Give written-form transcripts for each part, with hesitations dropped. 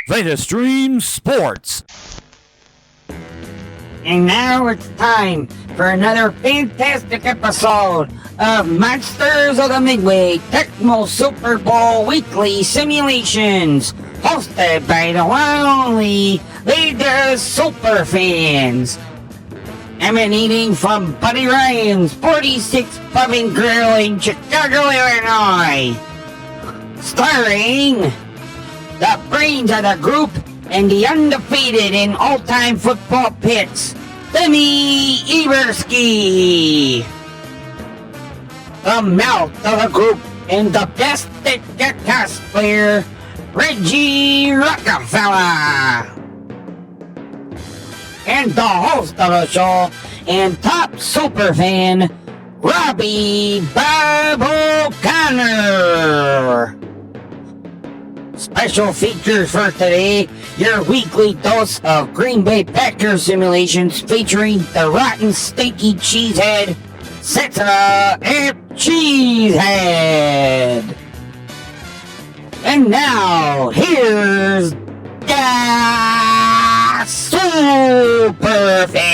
VedaStreams Sports. And now it's time for another fantastic episode of Monsters of the Midway Tecmo Super Bowl Weekly Simulations, hosted by the one and only Superfans. Emanating from Buddy Ryan's 46 Pub and Grill in Chicago, Illinois. Starring the brains of the group and the undefeated in all-time football pits, Timmy Eberski. The mouth of the group and the best at the cosplayer, Reggie Rockefeller. And the host of the show and top superfan, Robbie Bob O'Connor. Special features for today, your weekly dose of Green Bay Packers simulations featuring the rotten, stinky Cheesehead, Setsuna, and Cheesehead. And now, here's the Superfans.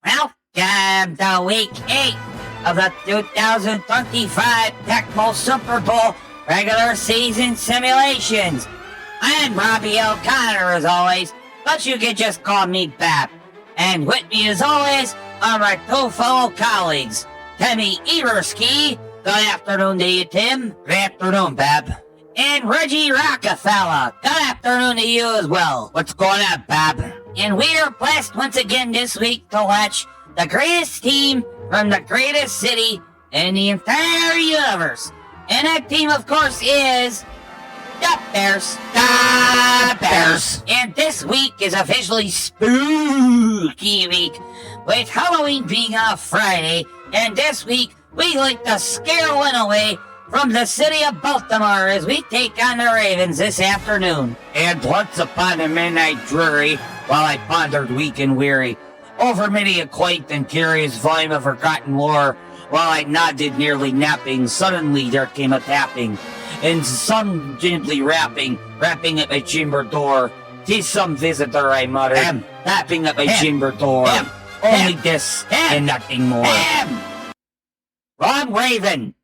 Welcome to Week 8 of the 2025 Tecmo Super Bowl regular season simulations. I'm Robbie O'Connor as always, but you can just call me Bab. And with me as always are my two fellow colleagues, Timmy Eberski. Good afternoon to you, Tim. Good afternoon, Bab. And Reggie Rockefeller. Good afternoon to you as well. What's going on, Bab? And we are blessed once again this week to watch the greatest team from the greatest city in the entire universe. And that team, of course, is the Bears. The Bears. And this week is officially Spooky Week, with Halloween being on Friday. And this week, we like to scare one away from the city of Baltimore as we take on the Ravens this afternoon. And once upon a midnight dreary, while I pondered weak and weary over many a quaint and curious volume of forgotten lore, while I nodded nearly napping, suddenly there came a tapping, and some gently rapping at my chamber door. "'Tis some visitor," I muttered, tapping at my chamber door. Only this and nothing more. Wrong Raven!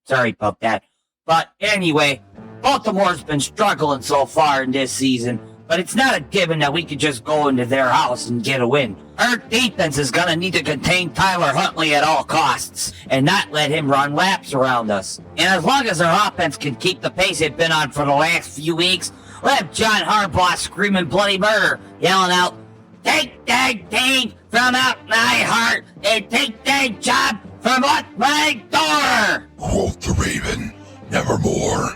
Sorry about that. But anyway, Baltimore's been struggling so far in this season, but it's not a given that we could just go into their house and get a win. Our defense is gonna need to contain Tyler Huntley at all costs, and not let him run laps around us. And as long as our offense can keep the pace it's been on for the last few weeks, we'll have John Harbaugh screaming bloody murder, yelling out, "Take that thing from out my heart, and take that job from out my door!" Quote the Raven, nevermore.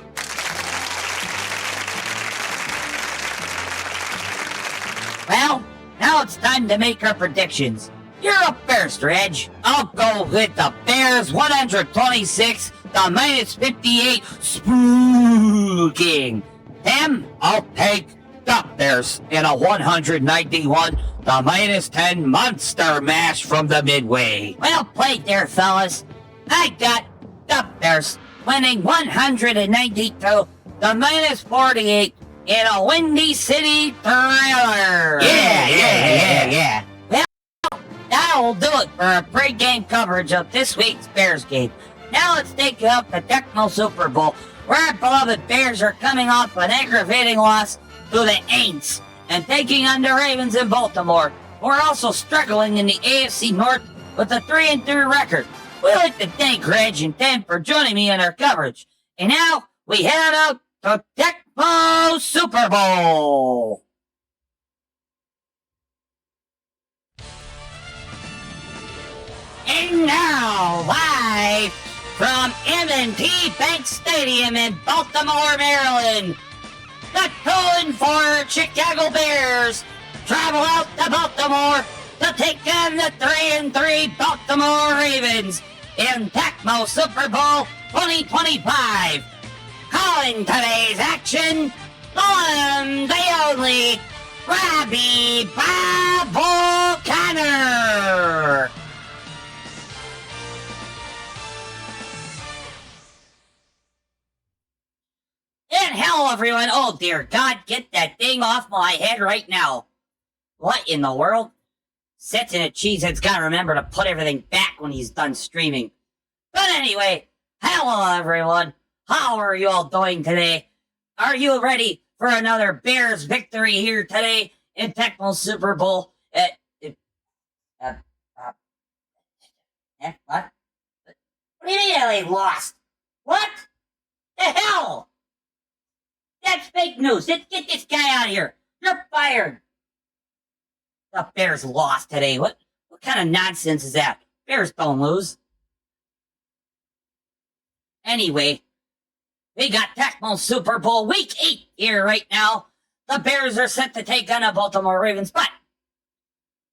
Well, now it's time to make our predictions. You're up first, Reg. I'll go with the Bears 126 to minus 58 spooking. Tim? I'll take the Bears in a 191 to minus 10 monster mash from the Midway. Well played there, fellas. I got the Bears winning 192 to minus 48 in a Windy City thriller. Yeah. Well, that'll do it for our pre-game coverage of this week's Bears game. Now let's take up the Tecmo Super Bowl, where our beloved Bears are coming off an aggravating loss to the Aints and taking on the Ravens in Baltimore, who are also struggling in the AFC North with a 3-3 record. We'd like to thank Reg and Tim for joining me in our coverage. And now we head out to Tecmo Super Bowl. And now, live from M&T Bank Stadium in Baltimore, Maryland, the 2-4 Chicago Bears travel out to Baltimore to take on the 3-3 Baltimore Ravens in Tecmo Super Bowl 2025. Calling today's action, the only Robbie Bob O'Connor. And hello, everyone. Oh, dear God, get that thing off my head right now. What in the world? Setsuna Cheesehead's got to remember to put everything back when he's done streaming. But anyway, hello, everyone. How are you all doing today? Are you ready for another Bears victory here today in Tecmo Super Bowl? What? What do you mean they lost? What? The hell? That's fake news. Let's get this guy out of here. You're fired. The Bears lost today. What kind of nonsense is that? Bears don't lose. Anyway, we got Tecmo Super Bowl Week 8 here right now. The Bears are set to take on the Baltimore Ravens, but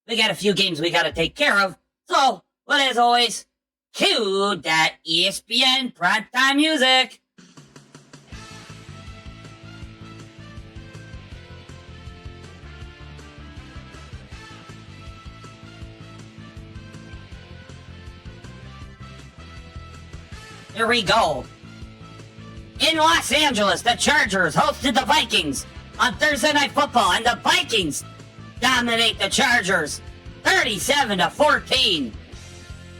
we got a few games we got to take care of. So, but as always, cue that ESPN primetime music. Here we go. In Los Angeles, the Chargers hosted the Vikings on Thursday Night Football, and the Vikings dominate the Chargers 37-14.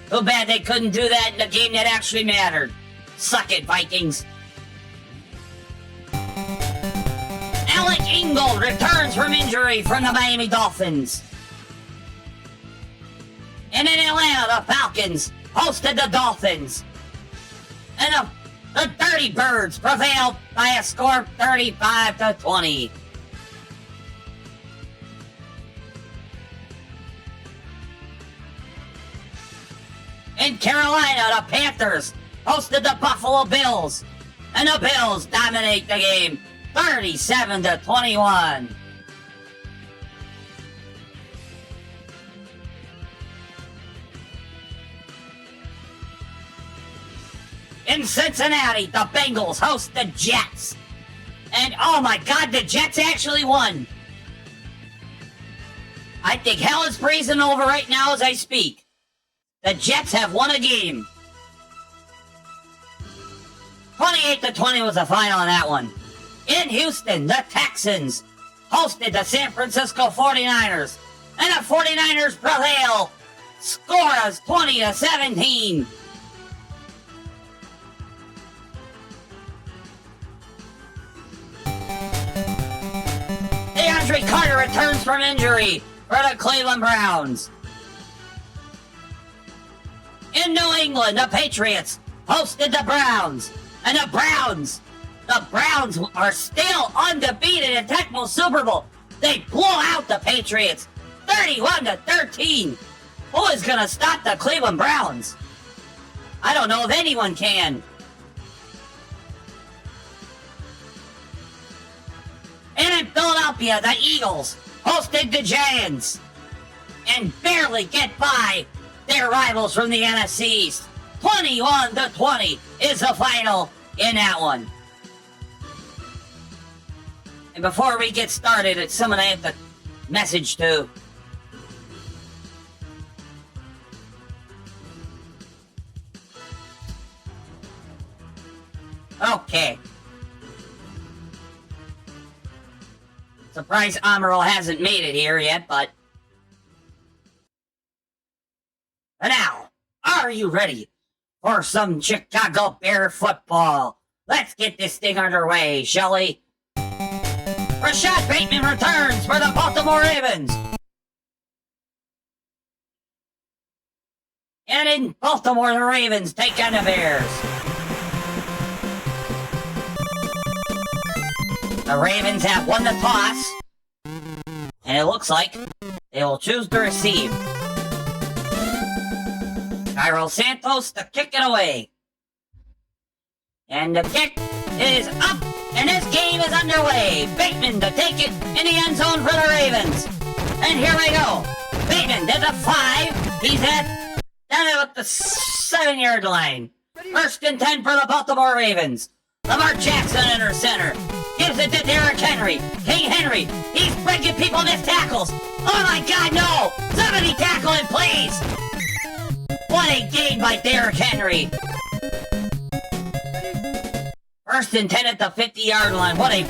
Too bad they couldn't do that in the game that actually mattered. Suck it, Vikings. Alec Ingold returns from injury from the Miami Dolphins. And in Atlanta, the Falcons hosted the Dolphins. And the Dirty Birds prevailed by a score of 35-20. In Carolina, the Panthers hosted the Buffalo Bills, and the Bills dominate the game 37-21. In Cincinnati, the Bengals host the Jets. And oh my God, the Jets actually won. I think hell is freezing over right now as I speak. The Jets have won a game. 28-20 was the final on that one. In Houston, the Texans hosted the San Francisco 49ers. And the 49ers prevail. Score is 20-17. DeAndre Carter returns from injury for the Cleveland Browns. In New England, the Patriots hosted the Browns. And the Browns are still undefeated in Tecmo Super Bowl. They blow out the Patriots 31-13. Who is going to stop the Cleveland Browns? I don't know if anyone can. And in Philadelphia, the Eagles hosted the Giants and barely get by their rivals from the NFC East. 21-20 is the final in that one. And before we get started, it's someone I have to message to. Okay. Surprised Amaral hasn't made it here yet, but... And now, are you ready for some Chicago Bear football? Let's get this thing underway, shall we? Rashad Bateman returns for the Baltimore Ravens. And in Baltimore, the Ravens take on the Bears. The Ravens have won the toss, and it looks like they will choose to receive. Cairo Santos to kick it away. And the kick is up, and this game is underway. Bateman to take it in the end zone for the Ravens. And here we go. Bateman to the 5. He's at down at the 7-yard line. 1st and 10 for the Baltimore Ravens. Lamar Jackson under center. Gives gives it to Derrick Henry. King Henry, he's breaking people missed tackles. Oh my God, no! Somebody tackle him, please! What a game by Derrick Henry. First and 10 at the 50-yard line. What a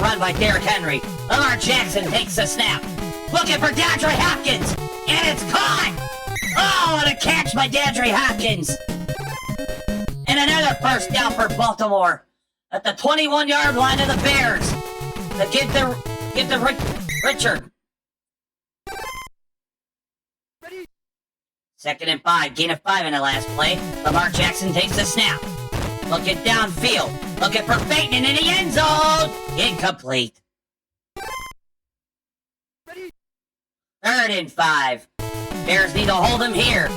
run by Derrick Henry. Lamar Jackson takes the snap. Looking for DeAndre Hopkins. And it's caught! Oh, what a catch by DeAndre Hopkins. And another first down for Baltimore. At the 21-yard line of the Bears. To give the Richard. Second and 5. Gain of 5 in the last play. Lamar Jackson takes the snap. Looking downfield. Looking for Bateman in the end zone. Incomplete. Third and 5. Bears need to hold him here.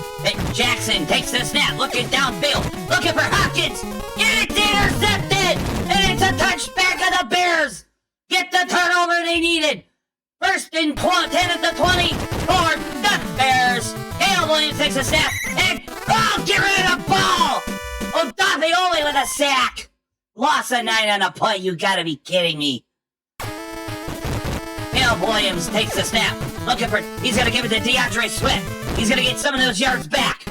Jackson takes the snap. Looking downfield. Looking for Hopkins. And it's intercepted. And it's a touchback of the Bears. Get the turnover they needed. First and 10 at the 20 for the Bears. Caleb Williams takes a snap. And, oh, get rid of the ball. Odafe Oweh with a sack. Loss of 9 on a play. You gotta be kidding me. Caleb Williams takes the snap. Looking for, he's gonna give it to DeAndre Swift. He's gonna get some of those yards back.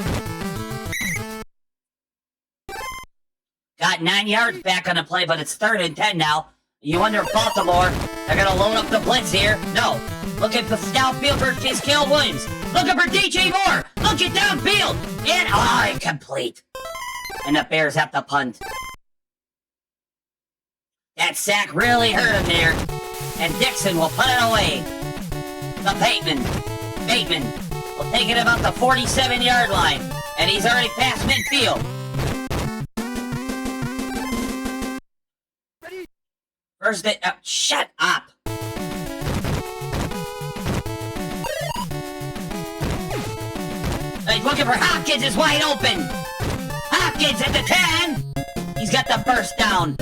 Got 9 yards back on the play, but it's 3rd and 10 now. You wonder if Baltimore, they're gonna load up the blitz here. No. Looking for downfield for Caleb Williams. Looking for DJ Moore. Looking downfield. And, incomplete. And the Bears have to punt. That sack really hurt him there. And Dixon will put it away. The Bateman will take it about the 47-yard line. And he's already past midfield. First day, shut up. He's looking for Hopkins, is wide open. Hopkins at the 10. He's got the first down.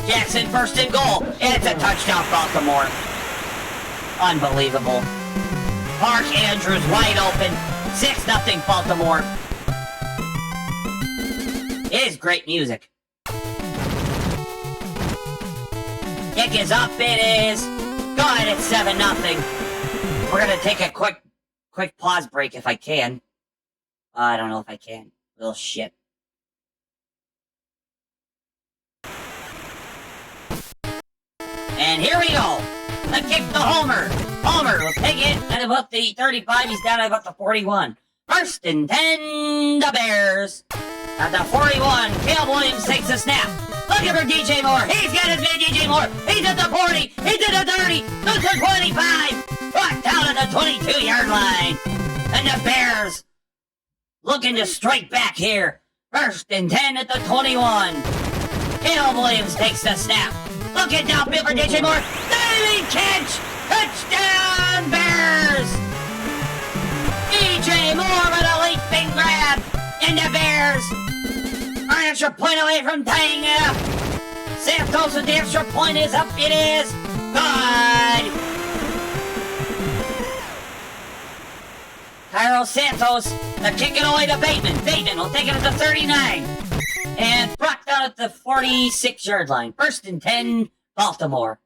Jackson first and goal. And it's a touchdown, Baltimore. Unbelievable. Mark Andrews wide open. 6-0 Baltimore. It is great music. Kick is up, it is. Go ahead, it's 7-0. We're gonna take a quick pause break if I can. I don't know if I can. Little shit. And here we go. The kick to Homer. Homer will take it at about the 35. He's down at about the 41. First and 10, the Bears. At the 41, Caleb Williams takes the snap. Looking for DJ Moore. He's got his man, DJ Moore. He's at the 40. He's at the 30. To the 25. Brought down at the 22-yard line. And the Bears looking to strike back here. First and 10 at the 21. Caleb Williams takes the snap. Looking downfield for DJ Moore. Diving catch. Touchdown, Bears. DJ Moore with a leaping grab. And the Bears are an extra point away from tying it up. Santos with the extra point is up. It is good. Cairo Santos, they're kicking away to Bateman. Bateman will take it at the 39. And brought down at the 46-yard line. First and 10, Baltimore.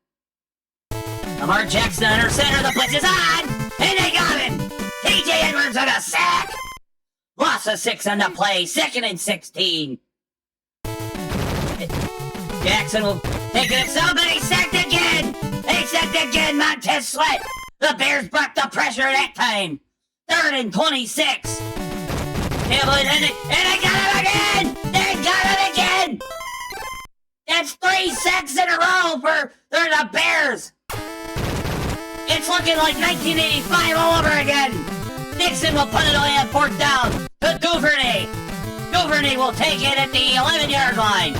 Lamar Jackson under center. The blitz is on. And they got him. TJ Edwards on a sack. Loss of 6 on the play. 2nd and 16. Jackson will take it. Somebody sacked again. They sacked again. Montez Sweat. The Bears brought the pressure that time. 3rd and 26. And they got it again. They got it again. That's 3 sacks in a row for the Bears. It's looking like 1985 all over again. Dixon will put it away at 4th down to Duvernay. Duvernay will take it at the 11-yard line.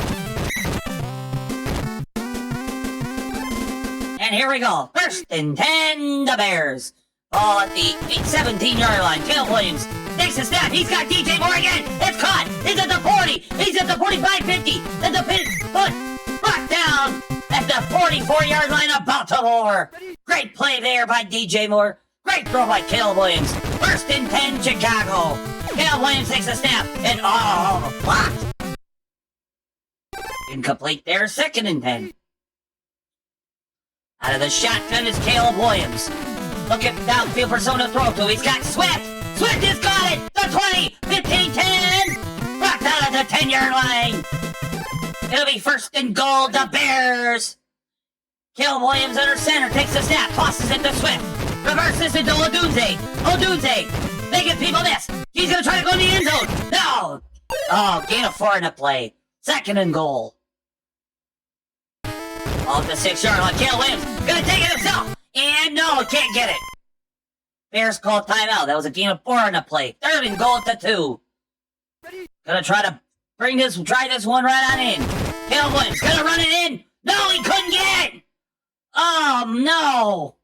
And here we go. First and 10, the Bears. Ball at the 17-yard line. Caleb Williams takes a snap. He's got DJ Moore again. It's caught. He's at the 40. He's at the 45-50. At the pin. Brought down at the 44-yard line of Baltimore. Great play there by DJ Moore. Great throw by Caleb Williams. First and 10, Chicago. Caleb Williams takes a snap, and blocked. Incomplete there, 2nd and 10. Out of the shotgun is Caleb Williams. Look at downfield persona throw to. He's got Swift. Swift has got it. The 20, 15, 10. Rocked out at the 10-yard line. It'll be 1st and goal, the Bears. Caleb Williams under center takes the snap, tosses it to Swift. Reverses it to Odunze. Odunze making people miss. He's going to try to go in the end zone. No. Oh, gain of 4 in the play. 2nd and goal. Off the 6-yard line. Caleb Williams going to take it himself. And no, can't get it. Bears call timeout. That was a gain of 4 in the play. 3rd and goal at the 2. Gonna try to try this one right on in. Caleb Williams gonna run it in. No, he couldn't get it. Oh, no.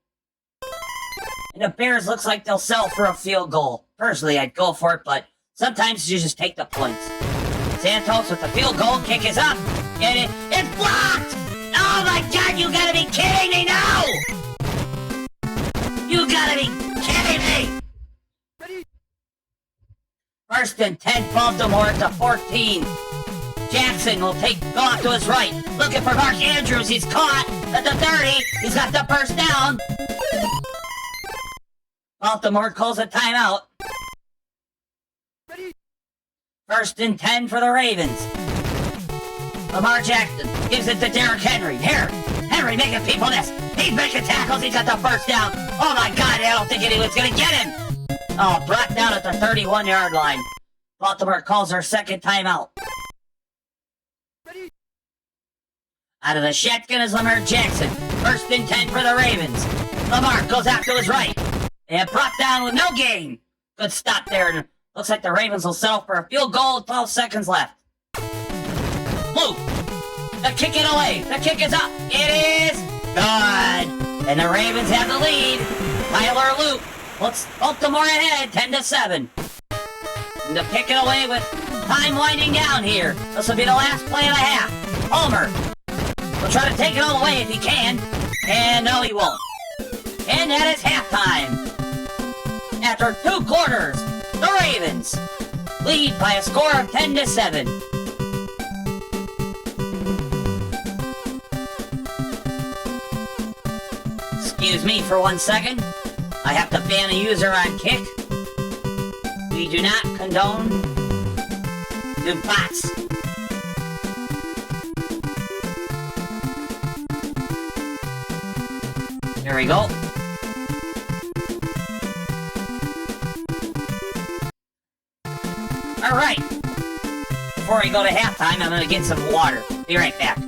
And the Bears looks like they'll settle for a field goal. Personally, I'd go for it, but sometimes you just take the points. Santos with the field goal. Kick is up. And it's blocked. Oh, my God, you gotta be kidding me now. You gotta be kidding me! 1st and 10, Baltimore at the 14. Jackson will go off to his right. Looking for Mark Andrews. He's caught at the 30. He's got the first down. Baltimore calls a timeout. 1st and 10 for the Ravens. Lamar Jackson gives it to Derrick Henry. Henry making people miss. He's making tackles. He's got the first down. Oh, my God. I don't think anyone's going to get him. Oh, brought down at the 31-yard line. Baltimore calls their 2nd timeout. Out of the shotgun is Lamar Jackson. 1st and 10 for the Ravens. Lamar goes out to his right. And brought down with no gain. Good stop there. And looks like the Ravens will settle for a field goal with 12 seconds left. Luke. The kick it away. The kick is up. It is good. And the Ravens have the lead. Tyler Luke puts Baltimore ahead 10-7. And to pick it away with time winding down here. This will be the last play of the half. Homer will try to take it all away if he can. And no, he won't. And that is halftime. After 2 quarters, the Ravens lead by a score of 10-7. Excuse me for 1 second. I have to ban a user on Kick. We do not condone the bots. There we go. Alright. Before we go to halftime, I'm gonna get some water. Be right back.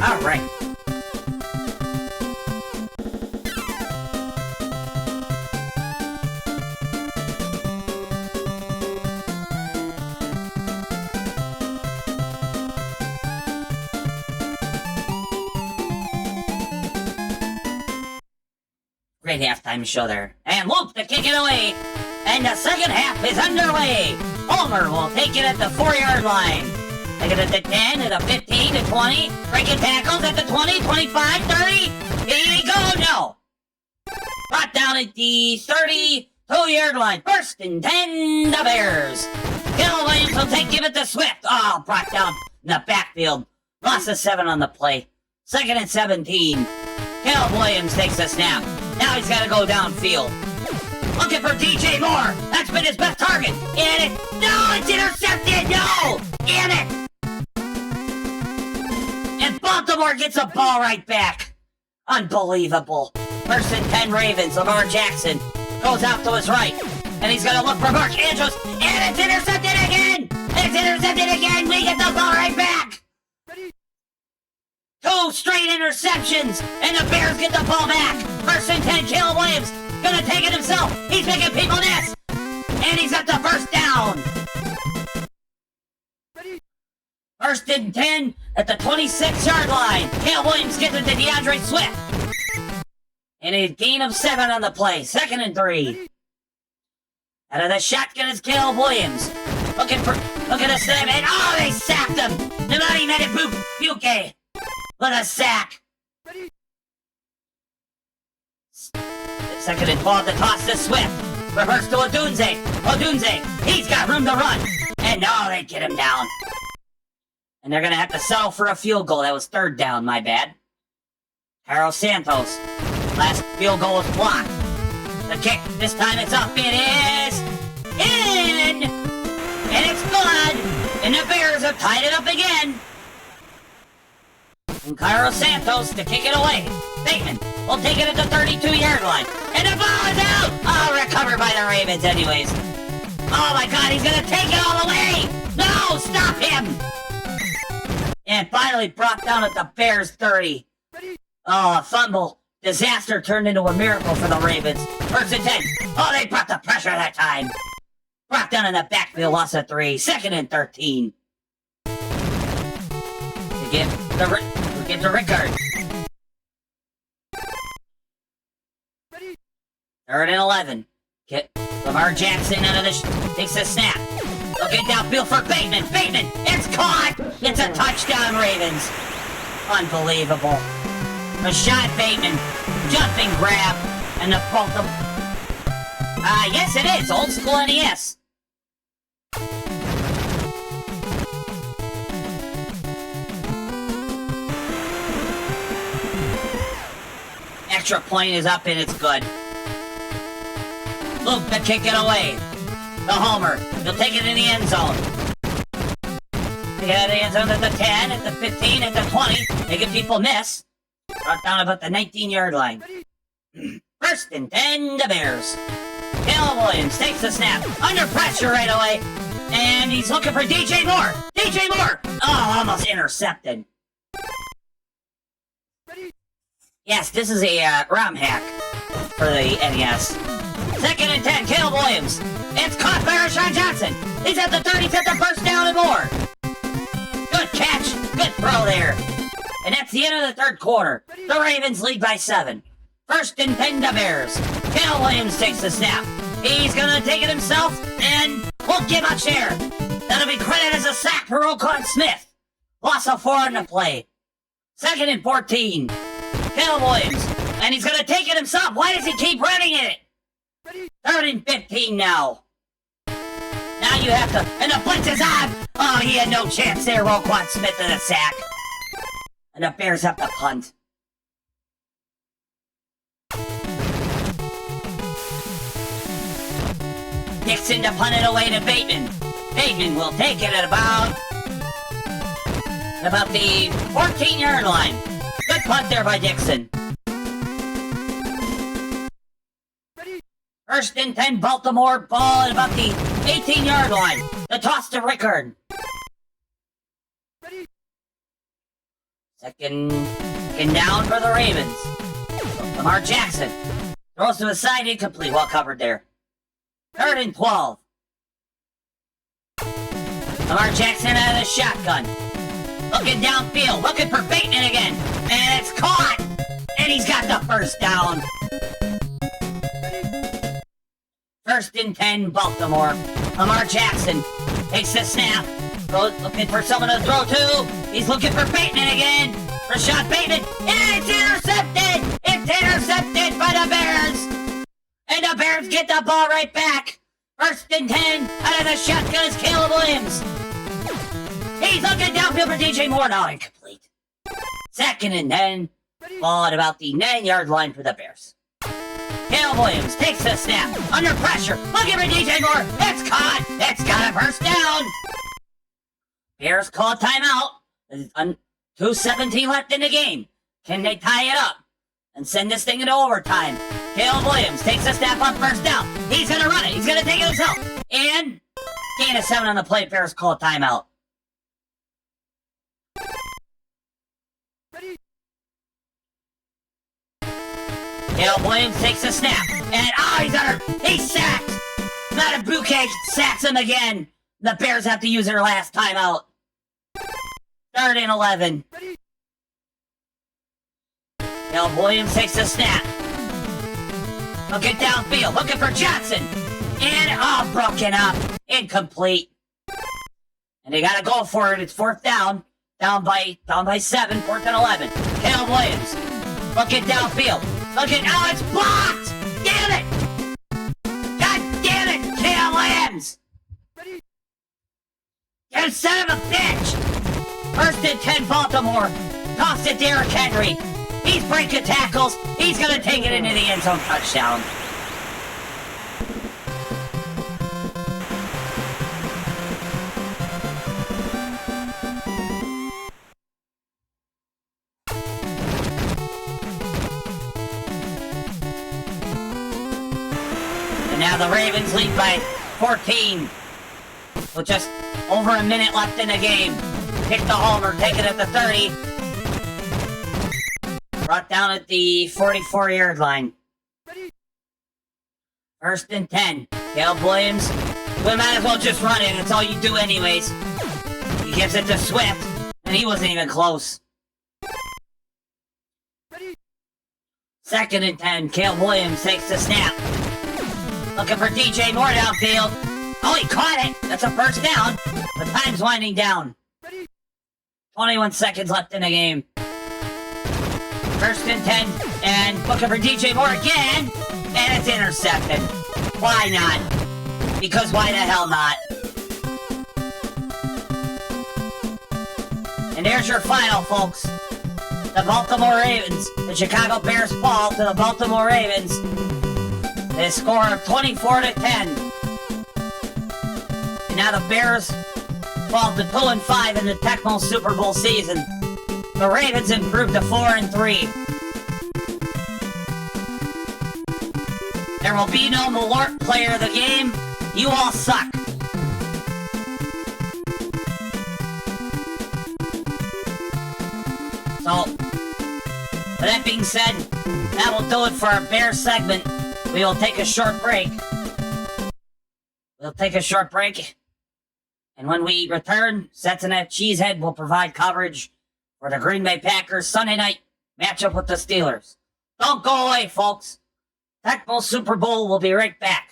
All right. Great halftime show there. And Luke to kick it away. And the second half is underway. Homer will take it at the 4-yard line. Take it at the 10, at the 15, to 20. Breaking tackles at the 20, 25, 30. Here we go. No. Brought down at the 32-yard line. 1st and 10, the Bears. Caleb Williams will give it to Swift. Oh, brought down in the backfield. Loss of 7 on the play. 2nd and 17. Caleb Williams takes a snap. Now he's got to go downfield. Looking for DJ Moore. That's been his best target. And it's intercepted. No. Damn it. And Baltimore gets a ball right back. Unbelievable. 1st and 10 Ravens. Lamar Jackson goes out to his right. And he's going to look for Mark Andrews. And it's intercepted again. It's intercepted again. We get the ball right back. 2 straight interceptions, and the Bears get the ball back. 1st and 10, Caleb Williams gonna take it himself. He's making people miss, and he's got the first down. 1st and 10 at the 26-yard line. Caleb Williams gets it to DeAndre Swift. And a gain of 7 on the play. 2nd and 3. Out of the shotgun is Caleb Williams. Look at the snap, and oh, they sacked him. Nobody made it Buke with a sack. 2nd and 12, the toss to Swift. Reverse to Odunze. Odunze, he's got room to run. And no, they get him down. And they're going to have to settle for a field goal. That was 3rd down, my bad. Carlos Santos. Last field goal was blocked. The kick, this time it's up. It is in! And it's good! And the Bears have tied it up again. And Carlos Santos to kick it away. Bateman will take it at the 32-yard line. And the ball is out! Oh, recovered by the Ravens anyways. Oh my God, he's going to take it all the way! No, stop him! And finally brought down at the Bears 30. Oh, a fumble. Disaster turned into a miracle for the Ravens. 1st and 10. Oh, they brought the pressure that time. Brought down in the backfield, loss of 3. 2nd and 13. To give to Rickard. 3rd and 11. Lamar Jackson out of the takes a snap. Looking downfield for Bateman. Bateman, it's caught. It's a touchdown, Ravens. Unbelievable. Rashad Bateman, jumping grab, and the Baltimore. Yes it is, old school NES. Extra point is up and it's good. Luke to kick it away. The homer, he'll take it in the end zone. Take it out of the end zone at the 10, at the 15, at the 20. Making people miss. Brought down about the 19-yard line. 1st and 10, the Bears. Caleb Williams takes the snap. Under pressure right away. And he's looking for DJ Moore. DJ Moore! Oh, almost intercepted. Yes, this is a ROM hack for the NES. 2nd and 10, Caleb Williams. It's caught by Rashawn Johnson. He's at the 30, set the first down and more. Good catch. Good throw there. And that's the end of the 3rd quarter. The Ravens lead by 7. 1st and 10 to Bears. Caleb Williams takes the snap. He's gonna take it himself and won't give much air. That'll be credited as a sack for Roquan Smith. Loss of 4 on the play. 2nd and 14. Caleb Williams. And he's gonna take it himself. Why does he keep running it? 3rd and 15 now. Now you have to. And the blitz is on. Oh, he had no chance there, Roquan Smith in a sack. And the Bears have to punt. Dixon to punt it away to Bateman. Bateman will take it at about the 14-yard line. Good punt there by Dixon. 1st and 10, Baltimore, ball at about the 18-yard line. The toss to Rickard. Second down for the Ravens. Lamar Jackson throws to the side, incomplete, well covered there. 3rd and 12. Lamar Jackson out of the shotgun. Looking downfield, looking for Bateman again. And it's caught! And he's got the first down. 1st and 10, Baltimore. Lamar Jackson takes the snap. Looking for someone to throw to. He's looking for Bateman again. Rashad Bateman. And it's intercepted! It's intercepted by the Bears! And the Bears get the ball right back. 1st and 10. Out of the shotgun is Caleb Williams. He's looking downfield for DJ Moore. Now incomplete. 2nd and 10. Ball at about the 9-yard line for the Bears. Caleb Williams takes the snap. Under pressure. Looking for DJ Moore. It's caught. It's got a first down. Bears call timeout. 2:17 left in the game. Can they tie it up and send this thing into overtime? Caleb Williams takes a snap on first down. He's going to run it. He's going to take it himself. And gain of 7 on the play. Bears call timeout. Caleb Williams takes a snap. And he's under. He's sacked. Not a bouquet sacks him again. The Bears have to use their last timeout. 3rd and 11. Caleb Williams takes a snap. Looking downfield, looking for Johnson. And broken up. Incomplete. And they gotta go for it. It's 4th down. Down by 7, 4th and 11. Caleb Williams. Looking downfield. Looking, it's blocked! Damn it! God damn it, Caleb Williams! You son of a bitch! 1st and 10 Baltimore. Toss to Derrick Henry. He's breaking tackles. He's gonna take it into the end zone. Touchdown. And now the Ravens lead by 14. With just over a minute left in the game. Kick the homer, take it at the 30. Brought down at the 44-yard line. 1st and 10. Caleb Williams. We might as well just run it. It's all you do anyways. He gives it to Swift, and he wasn't even close. 2nd and 10. Caleb Williams takes the snap. Looking for DJ Moore downfield. Oh, he caught it. That's a 1st down. The time's winding down. 21 seconds left in the game. 1st and 10, and looking for DJ Moore again, and it's intercepted. Why not? Because why the hell not? And there's your final, folks. The Baltimore Ravens, the Chicago Bears fall to the Baltimore Ravens. They score of 24-10. And now the Bears fall to 2-5 in the Tecmo Super Bowl season. The Ravens improved to 4-3. There will be no Malort player of the game. You all suck. So, with that being said, that will do it for our Bears segment. We will take a short break. And when we return, Setsuna Cheesehead will provide coverage for the Green Bay Packers Sunday night matchup with the Steelers. Don't go away, folks. Tecmo Super Bowl will be right back.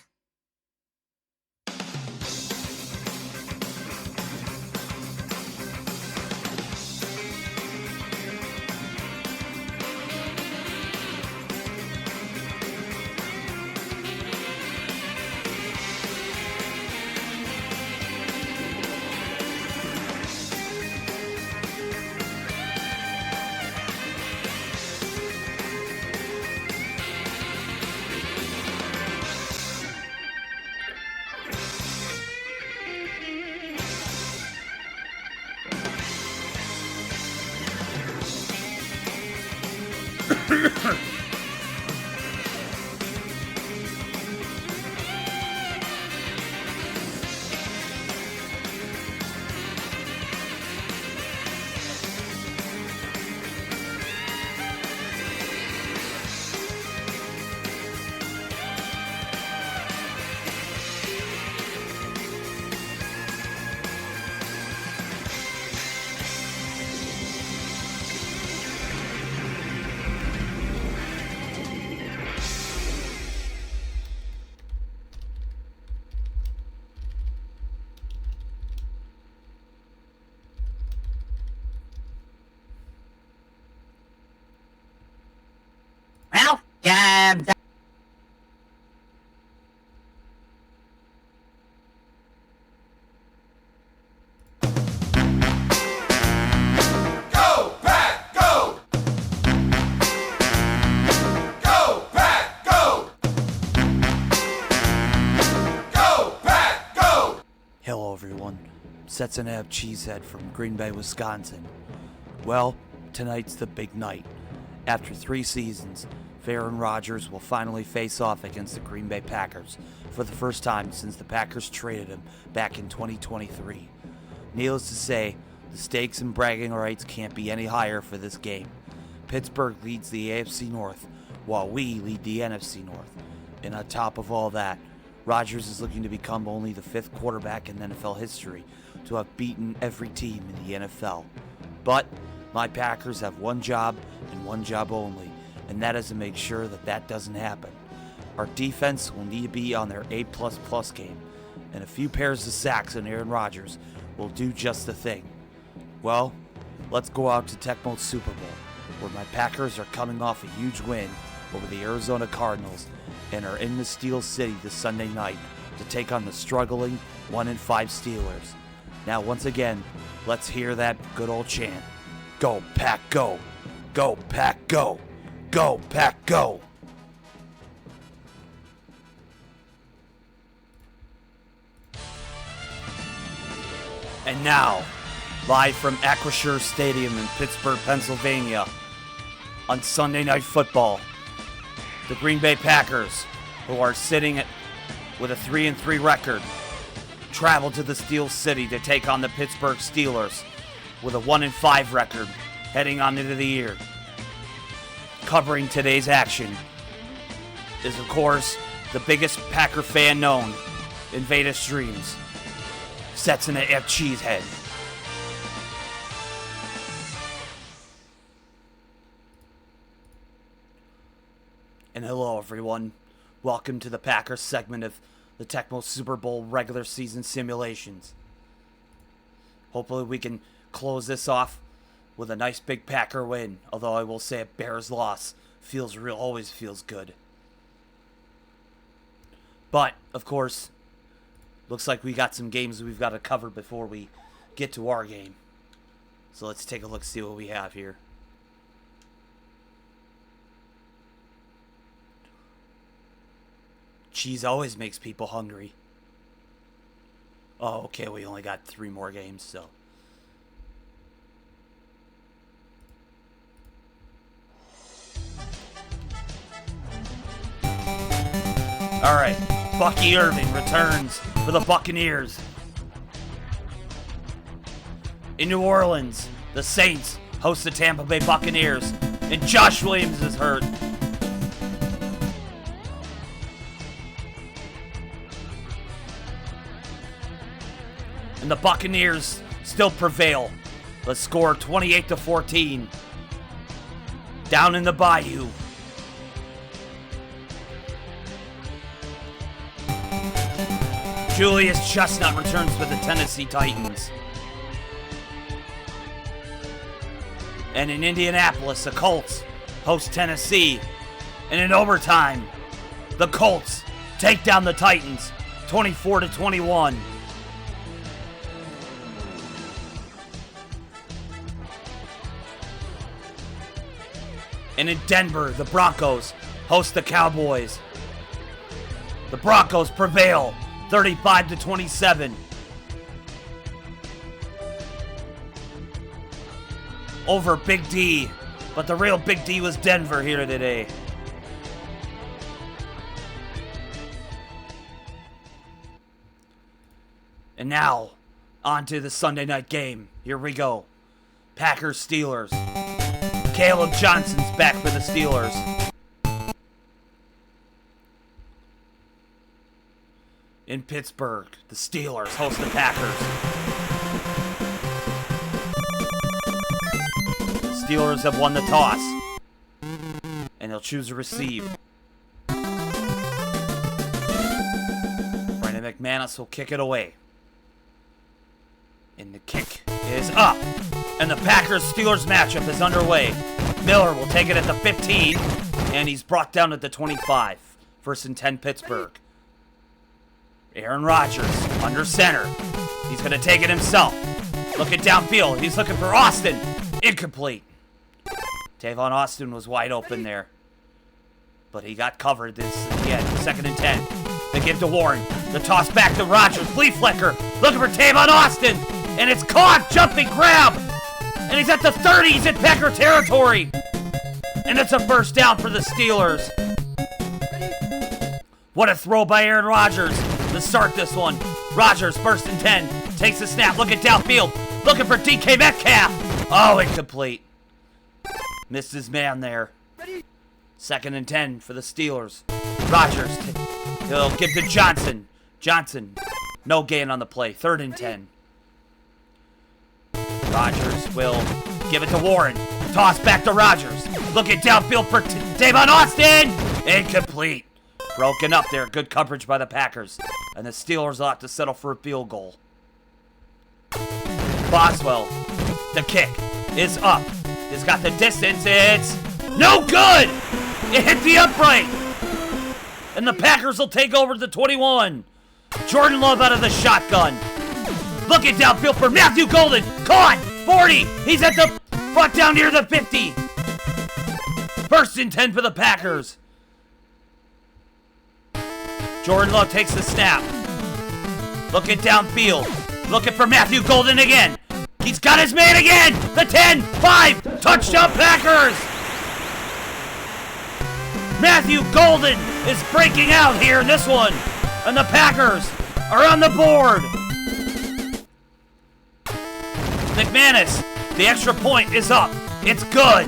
Welcome to Go, Pack, go! Go, Pack, go! Go, Pack, go! Hello everyone, Setsuna Cheesehead from Green Bay, Wisconsin. Well, tonight's the big night. After 3 seasons, Aaron Rodgers will finally face off against the Green Bay Packers for the first time since the Packers traded him back in 2023. Needless to say, the stakes and bragging rights can't be any higher for this game. Pittsburgh leads the AFC North while we lead the NFC North. And on top of all that, Rodgers is looking to become only the 5th quarterback in NFL history to have beaten every team in the NFL. But my Packers have one job and one job only, and that is to make sure that that doesn't happen. Our defense will need to be on their A++ game, and a few pairs of sacks on Aaron Rodgers will do just the thing. Well, let's go out to Tecmo Super Bowl, where my Packers are coming off a huge win over the Arizona Cardinals and are in the Steel City this Sunday night to take on the struggling 1-5 Steelers. Now, once again, let's hear that good old chant. Go, Pack, go! Go, Pack, go! Go, Pack, go! And now, live from Acrisure Stadium in Pittsburgh, Pennsylvania, on Sunday Night Football, the Green Bay Packers, who are sitting with a 3-3 record, travel to the Steel City to take on the Pittsburgh Steelers with a 1-5 record heading on into the year. Covering today's action is, of course, the biggest Packer fan known in VedaStreams, Setsuna and Cheesehead. And hello everyone, welcome to the Packers segment of the Tecmo Super Bowl regular season simulations. Hopefully we can close this off with a nice big Packer win, although I will say a Bears loss always feels good. But, of course, looks like we got some games we've got to cover before we get to our game. So let's take a look, see what we have here. Cheese always makes people hungry. Oh, okay, we only got 3 more games, so. Alright, Bucky Irving returns for the Buccaneers. In New Orleans, the Saints host the Tampa Bay Buccaneers, and Josh Williams is hurt. And the Buccaneers still prevail. The score 28-14. Down in the Bayou. Julius Chestnut returns for the Tennessee Titans. And in Indianapolis, the Colts host Tennessee. And in overtime, the Colts take down the Titans 24-21. And in Denver, the Broncos host the Cowboys. The Broncos prevail 35-27. Over Big D. But the real Big D was Denver here today. And now, on to the Sunday night game. Here we go. Packers-Steelers. Caleb Johnson's back for the Steelers. In Pittsburgh, the Steelers host the Packers. The Steelers have won the toss, and they'll choose to receive. Brandon McManus will kick it away. And the kick is up. And the Packers-Steelers matchup is underway. Miller will take it at the 15, and he's brought down at the 25. 1st and 10 Pittsburgh. Aaron Rodgers under center. He's going to take it himself. Looking downfield. He's looking for Austin. Incomplete. Tavon Austin was wide open there. But he got covered this again. 2nd and 10. They give to Warren. The toss back to Rodgers. Flea flicker. Looking for Tavon Austin. And it's caught. Jumping grab. And he's at the 30. He's in Packer territory. And it's a first down for the Steelers. What a throw by Aaron Rodgers to start this one. Rodgers, 1st and 10. Takes the snap. Looking downfield. Looking for DK Metcalf. Oh, incomplete. Missed his man there. 2nd and 10 for the Steelers. Rodgers, he'll give to Johnson. Johnson, no gain on the play. 3rd and 10. Rodgers will give it to Warren. Toss back to Rodgers. Looking downfield for Tavon Austin. Incomplete. Broken up there. Good coverage by the Packers. And the Steelers will have to settle for a field goal. Boswell, the kick is up. It's got the distance. It's no good. It hit the upright. And the Packers will take over the 21. Jordan Love out of the shotgun. Looking downfield for Matthew Golden. Caught. 40. He's at the brought down near the 50. 1st and 10 for the Packers. Jordan Love takes the snap. Looking downfield. Looking for Matthew Golden again. He's got his man again. The 10, 5. Touchdown Packers. Matthew Golden is breaking out here in this one. And the Packers are on the board. McManus, the extra point is up. It's good.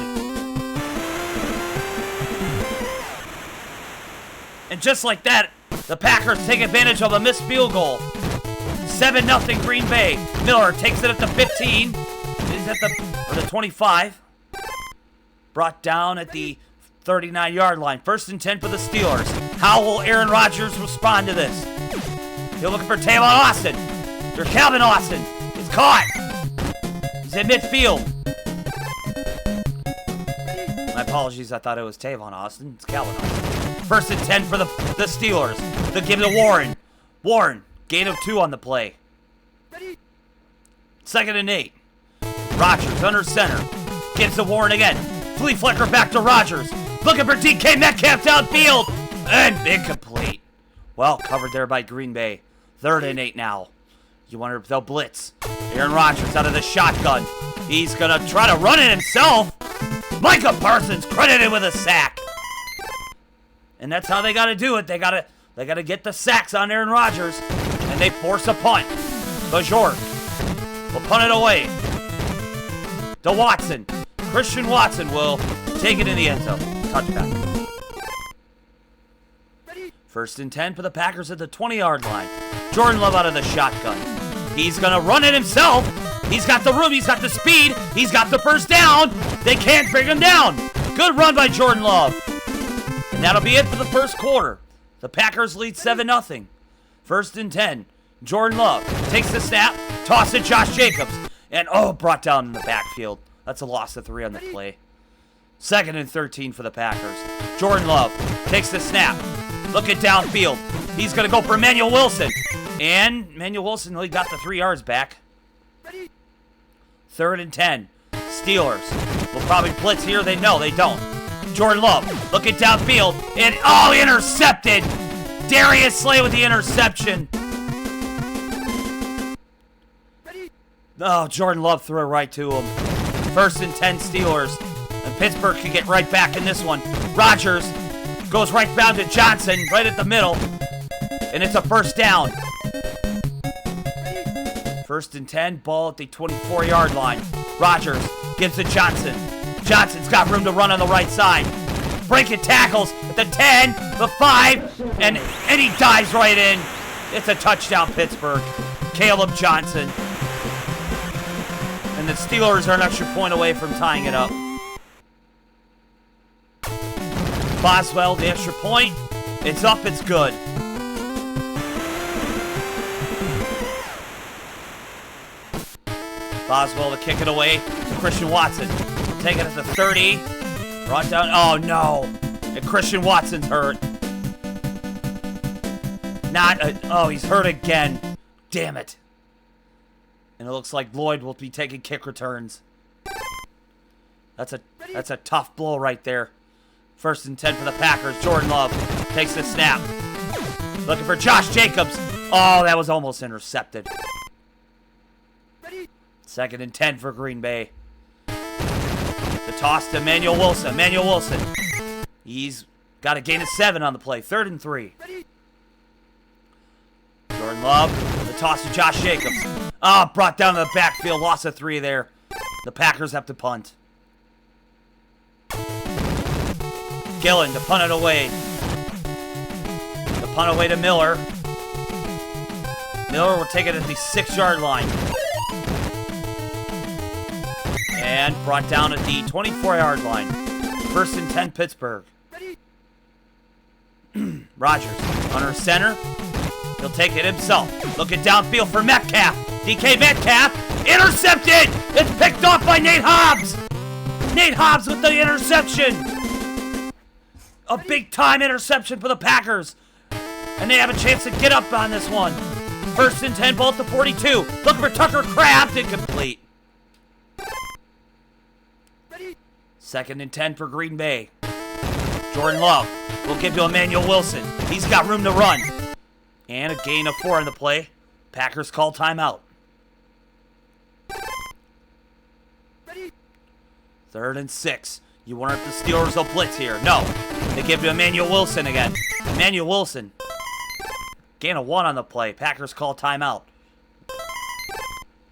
And just like that, the Packers take advantage of a missed field goal. 7-0 Green Bay. Miller takes it at the 15. He's at the 25. Brought down at the 39-yard line. 1st and 10 for the Steelers. How will Aaron Rodgers respond to this? You're looking for Tavon Austin. Your Calvin Austin is caught. He's in midfield. My apologies, I thought it was Tavon Austin. It's Calvin Austin. 1st and 10 for the Steelers. They give it to Warren. Warren, gain of 2 on the play. 2nd and 8. Rodgers under center. Gives to Warren again. Flea flicker back to Rodgers. Looking for DK Metcalf downfield. And incomplete. Well, covered there by Green Bay. 3rd and 8 now. You wonder if they'll blitz. Aaron Rodgers out of the shotgun. He's going to try to run it himself. Micah Parsons credited with a sack. And that's how they got to do it. They got to get the sacks on Aaron Rodgers. And they force a punt. Bajor will punt it away. To Watson. Christian Watson will take it in the end zone. Touchdown. 1st and 10 for the Packers at the 20-yard line. Jordan Love out of the shotgun. He's going to run it himself. He's got the room. He's got the speed. He's got the 1st down. They can't bring him down. Good run by Jordan Love. And that'll be it for the 1st quarter. The Packers lead 7-0. 1st and 10. Jordan Love takes the snap. Toss to Josh Jacobs. And, brought down in the backfield. That's a loss of 3 on the play. 2nd and 13 for the Packers. Jordan Love takes the snap. Looking downfield. He's going to go for Emmanuel Wilson. And Emmanuel Wilson only got the 3 yards back. 3rd and 10. Steelers will probably blitz here. They don't. Jordan Love looking downfield. And, intercepted. Darius Slay with the interception. Jordan Love threw it right to him. 1st and 10 Steelers. And Pittsburgh can get right back in this one. Rodgers goes right down to Johnson, right at the middle. And it's a 1st down. 1st and 10, ball at the 24-yard line. Rodgers gives to Johnson. Johnson's got room to run on the right side. Breaking tackles at the 10, the 5, and he dives right in. It's a touchdown, Pittsburgh. Caleb Johnson. And the Steelers are an extra point away from tying it up. Boswell, the extra point. It's up, it's good. Boswell to kick it away to Christian Watson. Take it at the 30. Brought down. Oh, no. And Christian Watson's hurt. He's hurt again. Damn it. And it looks like Lloyd will be taking kick returns. That's a tough blow right there. 1st and 10 for the Packers. Jordan Love takes the snap. Looking for Josh Jacobs. Oh, that was almost intercepted. 2nd and 10 for Green Bay. The toss to Emmanuel Wilson. Emmanuel Wilson. He's got a gain of 7 on the play. 3rd and 3. Jordan Love. The toss to Josh Jacobs. Brought down to the backfield. Loss of 3 there. The Packers have to punt. Gillen to punt it away. The punt away to Miller. Miller will take it at the 6-yard line. And brought down at the 24-yard line. 1st and 10, Pittsburgh. Rodgers under center. He'll take it himself. Looking downfield for Metcalf. DK Metcalf. Intercepted! It's picked off by Nate Hobbs! Nate Hobbs with the interception! A big-time interception for the Packers. And they have a chance to get up on this one. 1st and 10, ball at the 42. Looking for Tucker Kraft, incomplete. 2nd and 10 for Green Bay. Jordan Love will give to Emmanuel Wilson. He's got room to run. And a gain of 4 in the play. Packers call timeout. 3rd and 6. You wonder if the Steelers will blitz here. No. They give to Emmanuel Wilson again. Emmanuel Wilson. Gain of 1 on the play. Packers call timeout.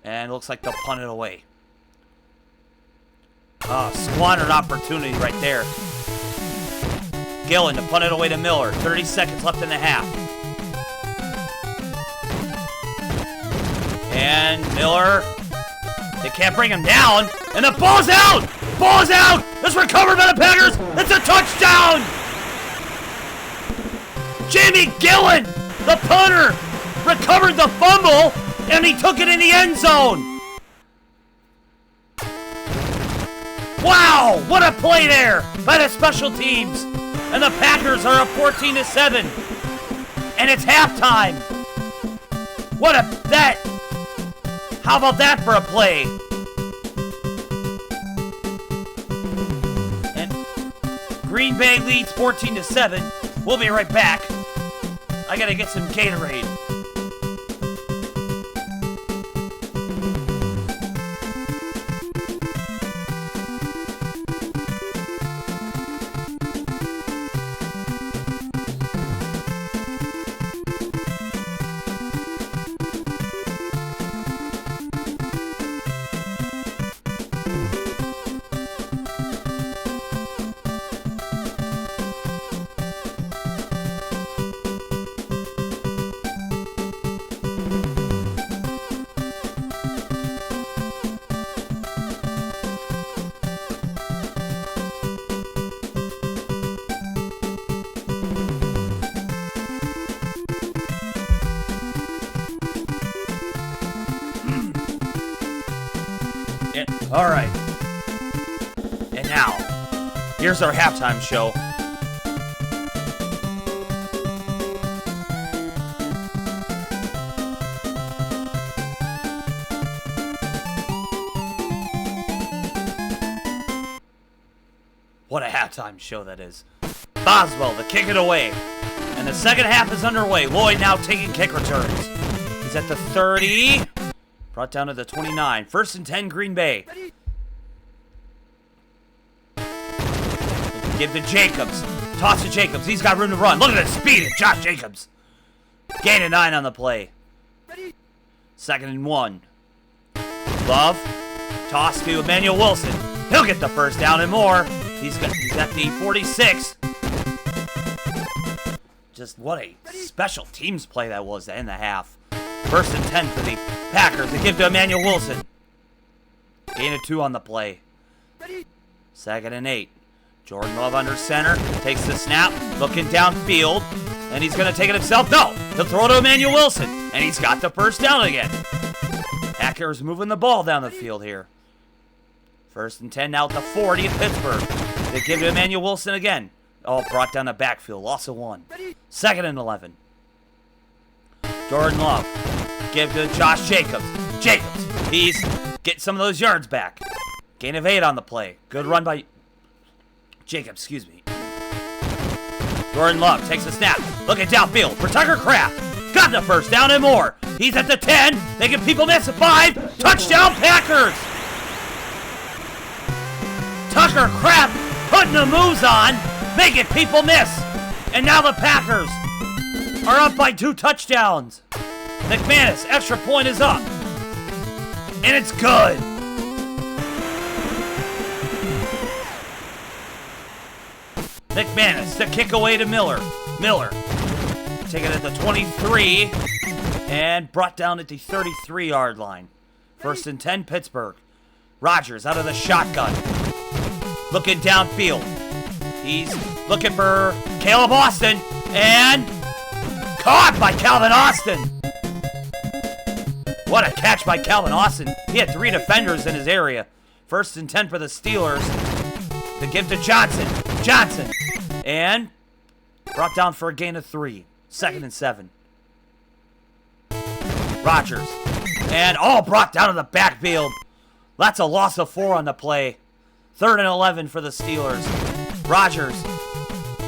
And it looks like they'll punt it away. Squandered opportunity right there. Gillen to punt it away to Miller. 30 seconds left in the half. And Miller, they can't bring him down. And the ball's out! Ball's out! It's recovered by the Packers! It's a touchdown! Jamie Gillen, the punter, recovered the fumble, and he took it in the end zone. Wow, what a play there by the special teams. And the Packers are up 14-7. And it's halftime. How about that for a play? And Green Bay leads 14-7. We'll be right back. I gotta get some Gatorade. All right. And now, here's our halftime show. What a halftime show that is. Boswell to kick it away. And the second half is underway. Lloyd now taking kick returns. He's at the 30. Brought down to the 29. 1st and 10, Green Bay. Give to Jacobs. Toss to Jacobs. He's got room to run. Look at the speed of Josh Jacobs. Gain of 9 on the play. 2nd and 1. Love. Toss to Emmanuel Wilson. He'll get the first down and more. He's at the 46. Just what a special teams play that was to end the half. 1st and 10 for the Packers. They give to Emmanuel Wilson. Gain of 2 on the play. 2nd and 8. Jordan Love under center. Takes the snap. Looking downfield. And he's going to take it himself. No! He'll throw to Emmanuel Wilson. And he's got the first down again. Packers moving the ball down the field here. 1st and 10 now at the 40 of Pittsburgh. They give to Emmanuel Wilson again. Oh, brought down the backfield. Loss of 1. 2nd and 11. Jordan Love. Give to Josh Jacobs. Jacobs. He's getting some of those yards back. Gain of 8 on the play. Good run by Jacobs, excuse me. Jordan Love takes the snap. Looking downfield for Tucker Kraft. Got the first down and more. He's at the 10. Making people miss at 5. Touchdown Packers. Tucker Kraft putting the moves on. Making people miss. And now the Packers are up by 2 touchdowns. McManus, extra point is up. And it's good. McManus, the kick away to Miller. Miller, taking it at the 23, and brought down at the 33-yard line. 1st and 10, Pittsburgh. Rodgers out of the shotgun. Looking downfield. He's looking for Caleb Austin, and caught by Calvin Austin. What a catch by Calvin Austin. He had 3 defenders in his area. 1st and 10 for the Steelers. The give to Johnson. Johnson. And brought down for a gain of 3. 2nd and 7. Rodgers. And brought down to the backfield. That's a loss of 4 on the play. 3rd and 11 for the Steelers. Rodgers.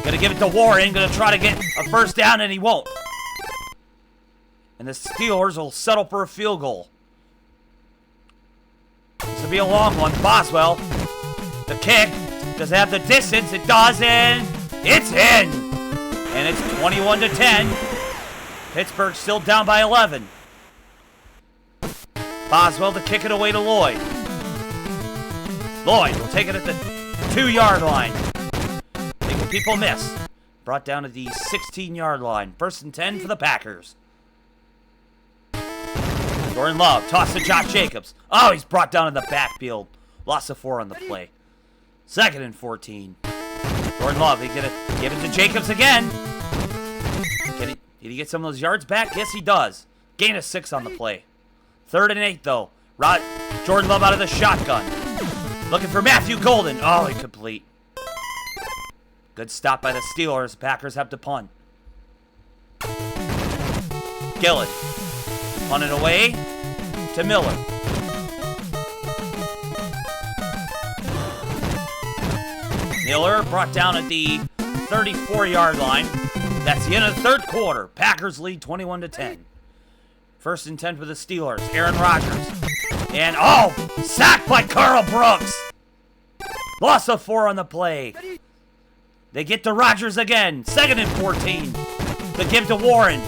Gonna give it to Warren. Gonna try to get a first down, and he won't. And the Steelers will settle for a field goal. This will be a long one. Boswell. The kick. Does it have the distance? It does, and it's in. And it's 21-10. Pittsburgh still down by 11. Boswell to kick it away to Lloyd. Lloyd will take it at the 2-yard line. Making people miss. Brought down to the 16-yard line. 1st and 10 for the Packers. Jordan Love, toss to Josh Jacobs. He's brought down in the backfield. Loss of 4 on the play. 2nd and 14. Jordan Love, he's going to give it to Jacobs again. Did he get some of those yards back? Yes, he does. Gain of 6 on the play. 3rd and 8, though. Jordan Love out of the shotgun. Looking for Matthew Golden. Incomplete. Good stop by the Steelers. Packers have to punt. Gillett. Punted away to Miller. Miller brought down at the 34-yard line. That's the end of the 3rd quarter. Packers lead 21-10. 1st and 10 for the Steelers. Aaron Rodgers. And, sacked by Carl Brooks. Loss of 4 on the play. They get to Rodgers again. 2nd and 14. The give to Warren.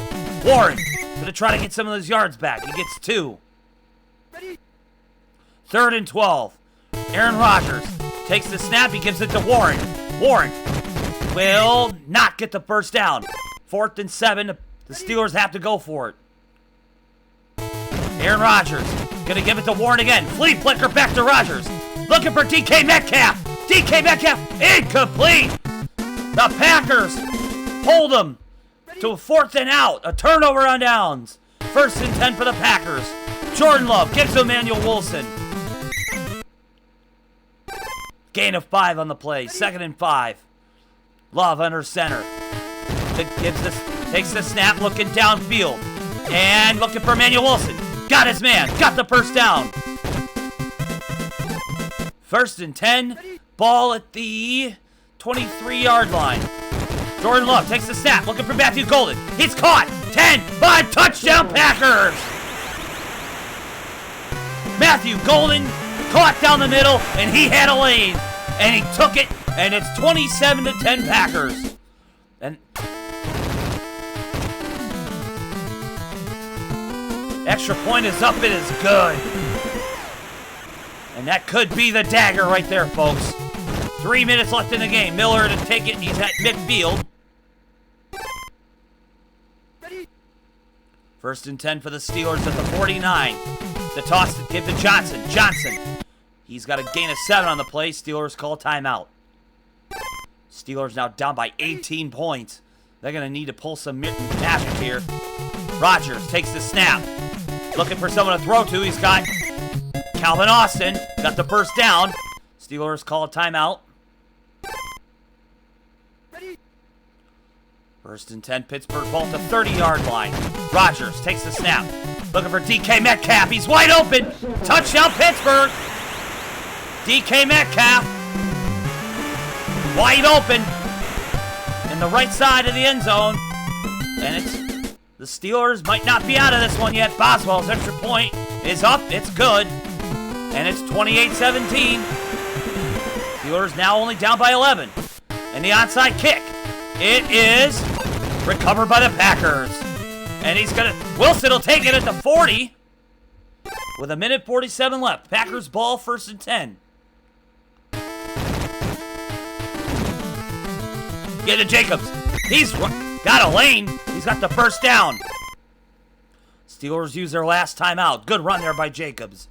Warren going to try to get some of those yards back. He gets 2. 3rd and 12. Aaron Rodgers takes the snap. He gives it to Warren. Warren will not get the first down. 4th and 7. The Steelers have to go for it. Aaron Rodgers going to give it to Warren again. Flea flicker back to Rodgers. Looking for DK Metcalf. DK Metcalf incomplete. The Packers hold him to a 4th and out. A turnover on downs. 1st and 10 for the Packers. Jordan Love gives to Emmanuel Wilson. Gain of 5 on the play. 2nd and 5. Love under center. Takes the snap, looking downfield. And looking for Emmanuel Wilson. Got his man. Got the first down. 1st and 10. Ball at the 23-yard line. Jordan Love takes the snap, looking for Matthew Golden. He's caught. 10, 5, touchdown Packers. Matthew Golden caught down the middle, and he had a lane. And he took it, and it's 27-10 Packers. And extra point is up, it is good. And that could be the dagger right there, folks. 3 minutes left in the game. Miller to take it. He's at midfield. 1st and 10 for the Steelers at the 49. The toss to give to Johnson. Johnson. He's got a gain of 7 on the play. Steelers call timeout. Steelers now down by 18 points. They're going to need to pull some magic here. Rodgers takes the snap. Looking for someone to throw to. He's got Calvin Austin. Got the first down. Steelers call a timeout. 1st and 10, Pittsburgh ball to 30-yard line. Rodgers takes the snap. Looking for DK Metcalf. He's wide open. Touchdown, Pittsburgh. DK Metcalf. Wide open. In the right side of the end zone. And the Steelers might not be out of this one yet. Boswell's extra point is up. It's good. And it's 28-17. Steelers now only down by 11. And the onside kick. It is recovered by the Packers. And Wilson will take it at the 40. With 1:47 left. Packers ball, 1st and 10. Get to Jacobs. He's got a lane. He's got the first down. Steelers use their last timeout. Good run there by Jacobs.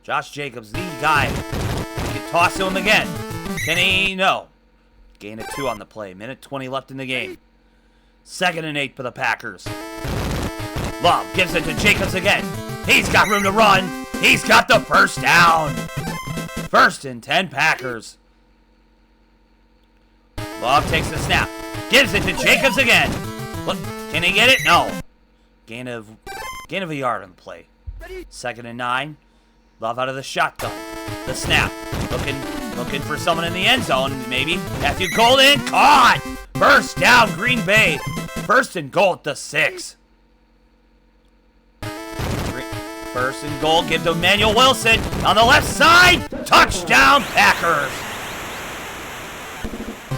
Josh Jacobs, the guy. You can toss to him again. Can he? No. Gain of 2 on the play. Minute 20 left in the game. 2nd and 8 for the Packers. Love gives it to Jacobs again. He's got room to run. He's got the first down. 1st and 10 Packers. Love takes the snap. Gives it to Jacobs again. Look, can he get it? No. Gain of a yard on the play. 2nd and 9. Love out of the shotgun. The snap. Looking for someone in the end zone, maybe. Matthew Golden caught. First down, Green Bay. 1st and goal at the 6. 1st and goal. Give to Emmanuel Wilson on the left side. Touchdown, Packers.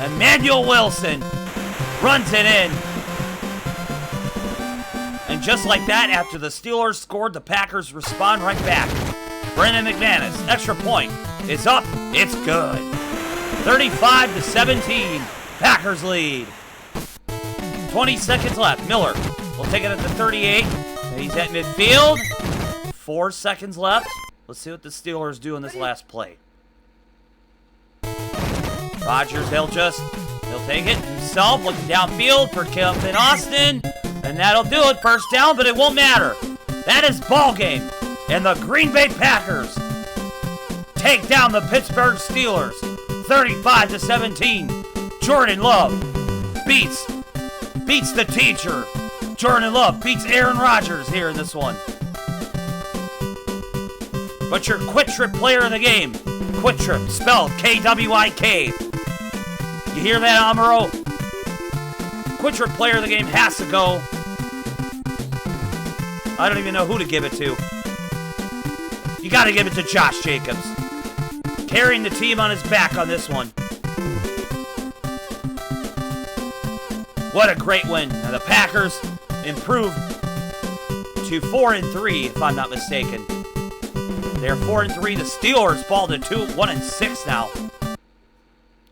Emmanuel Wilson runs it in. And just like that, after the Steelers scored, the Packers respond right back. Brendan McManus, extra point, is up. It's good. 35-17. Packers lead. 20 seconds left. Miller will take it at the 38. And he's at midfield. 4 seconds left. Let's see what the Steelers do in this last play. Rodgers, he'll take it himself, looking downfield for Kevin Austin. And that'll do it. First down, but it won't matter. That is ball game. And the Green Bay Packers take down the Pittsburgh Steelers 35-17. Jordan Love beats the teacher. Jordan Love beats Aaron Rodgers here in this one. But your Quick Trip player of the game, Quick Trip, spelled K-W-I-K. You hear that, Amaro? Quick Trip player of the game has to go. I don't even know who to give it to. You got to give it to Josh Jacobs. Carrying the team on his back on this one. What a great win. Now the Packers improved to 4-3, if I'm not mistaken. They're 4-3. The Steelers fall to 1-6 now.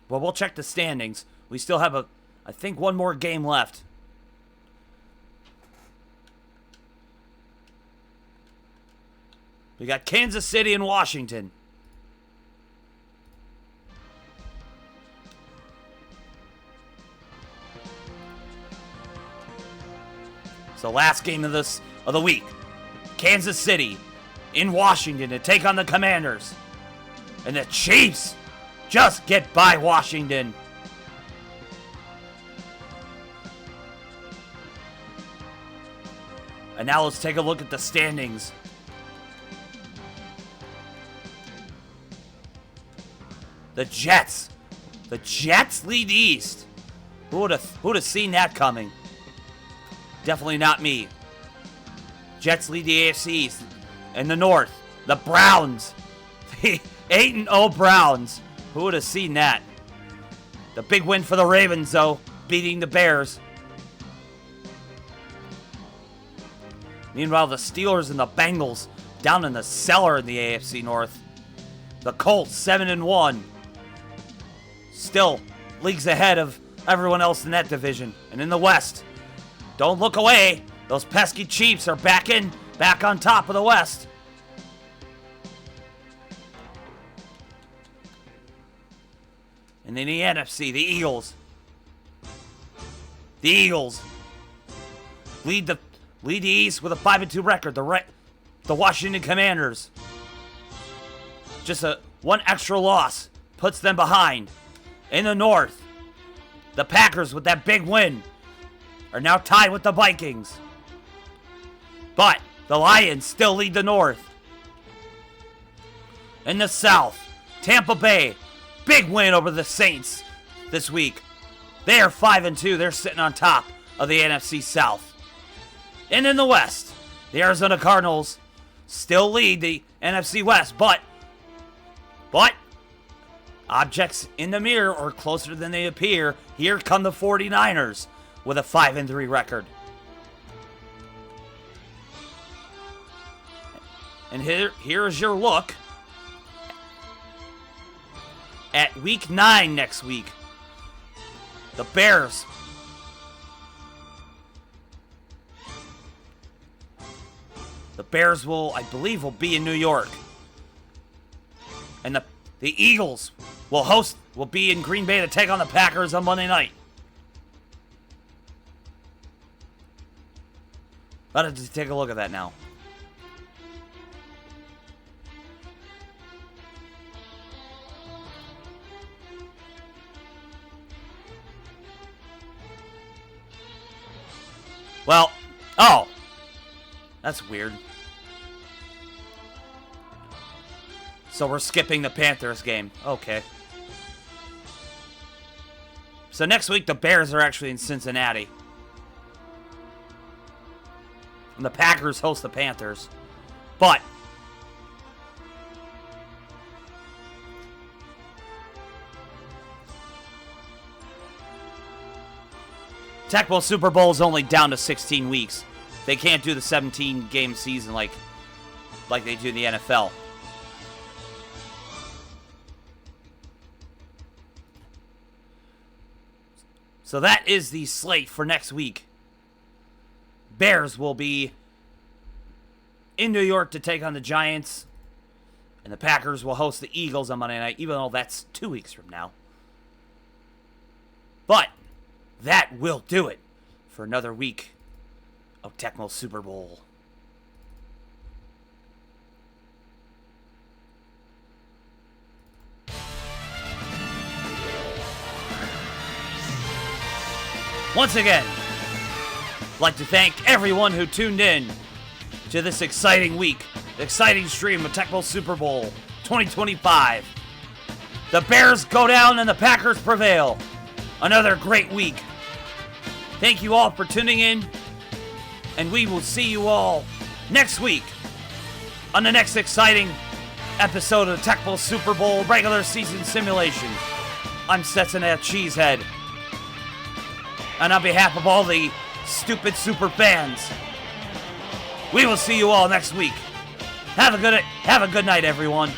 Well, we'll check the standings. We still have I think one more game left. We got Kansas City and Washington. It's the last game of the week. Kansas City in Washington to take on the Commanders. And the Chiefs just get by Washington. And now let's take a look at the standings. The Jets lead the East. Who would have seen that coming? Definitely not me. Jets lead the AFC East. In the North, the Browns. The 8-0 Browns. Who would have seen that? The big win for the Ravens, though, beating the Bears. Meanwhile, the Steelers and the Bengals down in the cellar in the AFC North. The Colts 7-1. Still leagues ahead of everyone else in that division. And in the West, don't look away. Those pesky Chiefs are back on top of the West. And in the NFC, the Eagles. The Eagles lead the East with a 5-2 record. The Washington Commanders, just one extra loss puts them behind. In the North, the Packers with that big win are now tied with the Vikings. But the Lions still lead the North. In the South, Tampa Bay, big win over the Saints this week. They are 5-2. They're sitting on top of the NFC South. And in the West, the Arizona Cardinals still lead the NFC West, but objects in the mirror are closer than they appear. Here come the 49ers with a 5-3 record. And here is your look at week 9 next week. The Bears. The Bears will, I believe, will be in New York. And the Eagles will be in Green Bay to take on the Packers on Monday night. Let's just take a look at that now. Well, oh, that's weird. So we're skipping the Panthers game. Okay. So next week, the Bears are actually in Cincinnati. And the Packers host the Panthers. But Tecmo Super Bowl is only down to 16 weeks. They can't do the 17-game season like they do in the NFL. So that is the slate for next week. Bears will be in New York to take on the Giants. And the Packers will host the Eagles on Monday night, even though that's 2 weeks from now. But that will do it for another week of Tecmo Super Bowl. Once again, I'd like to thank everyone who tuned in to this exciting week, exciting stream of Tecmo Super Bowl 2025. The Bears go down and the Packers prevail. Another great week. Thank you all for tuning in, and we will see you all next week on the next exciting episode of Tecmo Super Bowl regular season simulation. I'm Setsuna Cheesehead. And on behalf of all the stupid super fans, we will see you all next week. Have a good night, everyone.